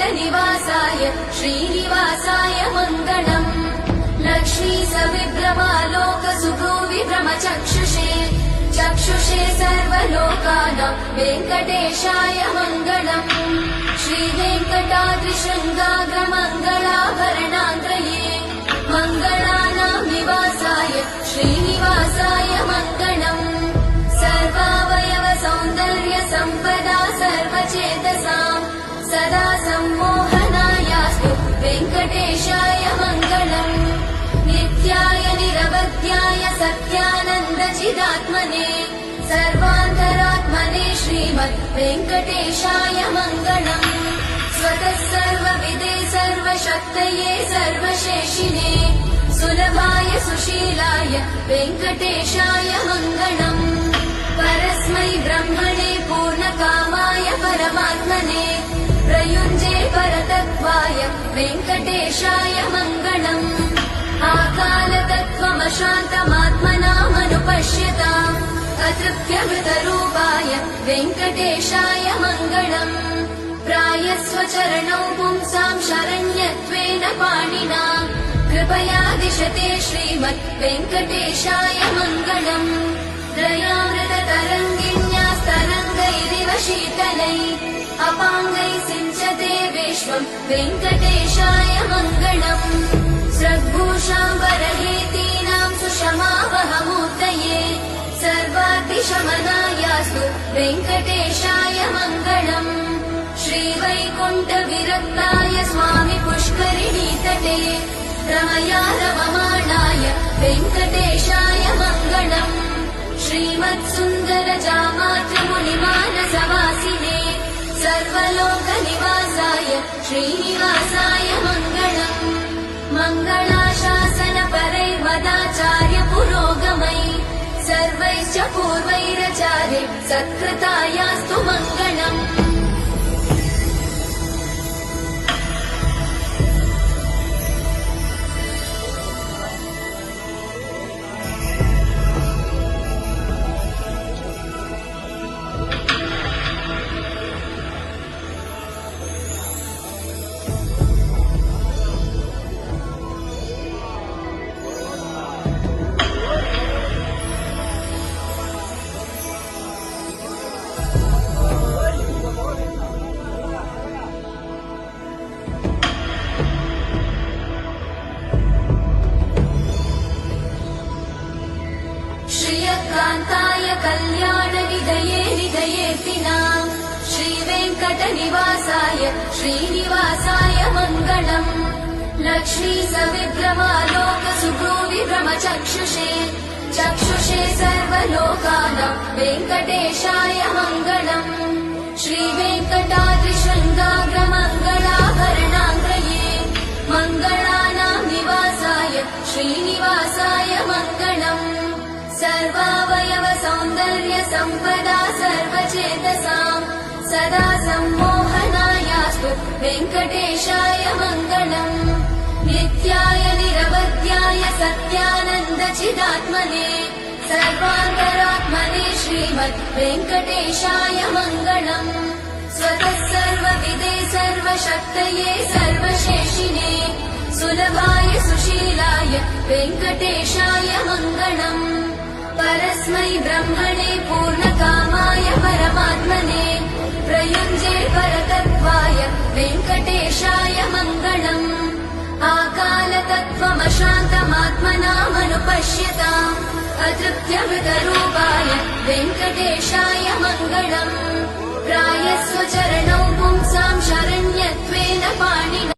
वेङ्कटनिवासाय श्रीनिवासाय मङ्गलम्। लक्ष्मी सविभ्रमालोकसुभ्रूविभ्रमचक्षुषे चक्षुषे सर्वलोकानां वेङ्कटेशाय मङ्गलम्। श्रीवेङ्कटाद्रिशृङ्गाग्रमङ्गलाभरणान्त्रये मङ्गलानां निवासाय श्रीनिवासाय मङ्गलम्। सर्वावयव सौन्दर्य सम्पदा सर्वचेतसां सदा सम्मोहनायास्तु वेङ्कटेशाय मङ्गलम्। नित्याय निरवध्याय सत्यानन्दचिदात्मने सर्वान्तरात्मने श्रीमद् वेङ्कटेशाय मङ्गलम्। स्वतः सर्वविदे सर्वशक्तये सर्वशेषिने सुलभाय सुशीलाय वेङ्कटेशाय मङ्गलम्। परस्मै ब्रह्मणे पूर्णकामाय परमात्मने प्रयुञ्जे परतत्त्वाय वेङ्कटेशाय मङ्गलम्। आकालतत्त्वमशान्तमात्मनामनुपश्यताम् अतृप्यमृतरूपाय वेङ्कटेशाय मङ्गलम्। प्रायस्वचरणौ पुंसां शरण्यत्वेन पाणिना कृपया दिशते श्रीमद् वेङ्कटेशाय मङ्गलम्। दयामृततरङ्गिण्यास्तरङ्गैरिव शीतलै अपाङ्गैः सिञ्चते विश्वं वेङ्कटेशाय मङ्गलम्। स्रग्भूषाम्बरहेतीनां सुषमावहमूर्तये सर्वातिशमनायास्तु वेङ्कटेशाय मङ्गलम्। श्रीवैकुण्ठविरक्ताय स्वामि पुष्करिणीतटे रमया रममाणाय वेङ्कटेशाय मङ्गलम्। श्रीमत्सुन्दरजामातृमुनिमानसवासिने सर्वलोकनिवासाय श्रीनिवासाय मङ्गलम्। मङ्गलाशासनपरैर्मदाचार्य पुरोगमै सर्वैश्च पूर्वैरचार्य सत्कृतायास्तु मङ्गलम्। श्रियकान्ताय कल्याणनिधये निधयेऽर्थिनां श्रीवेङ्कटनिवासाय श्रीनिवासाय मङ्गलम्। लक्ष्मी सविभ्रमालोकसुभ्रूविभ्रमचक्षुषे चक्षुषे सर्वलोकानां वेङ्कटेशाय मङ्गलम्। श्रीवेङ्कटाद्रिशृङ्गाग्रमङ्गलाभरणान्त्रये मङ्गलानां निवासाय श्रीनिवासाय मङ्गलम्। सर्वावयव सौन्दर्य सम्पदा सर्वचेतसां सदा सम्मोहनायास्तु वेङ्कटेशाय मङ्गलम्। नित्याय निरवध्याय सत्यानन्दचिदात्मने सर्वान्तरात्मने श्रीमद् वेङ्कटेशाय मङ्गलम्। स्वतः सर्वविदे सर्वशक्तये सर्वशेषिने सुलभाय सुशीलाय वेङ्कटेशाय मङ्गलम्। परस्मै ब्रह्मणे पूर्णकामाय परमात्मने प्रयुञ्जे परतत्त्वाय वेङ्कटेशाय मङ्गलम्। आकालतत्त्वमशान्तमात्मनामनुपश्यताम् अतृप्यमृतरूपाय वेङ्कटेशाय मङ्गलम्। प्रायस्वचरणौ पुंसां शरण्यत्वेन पाणिना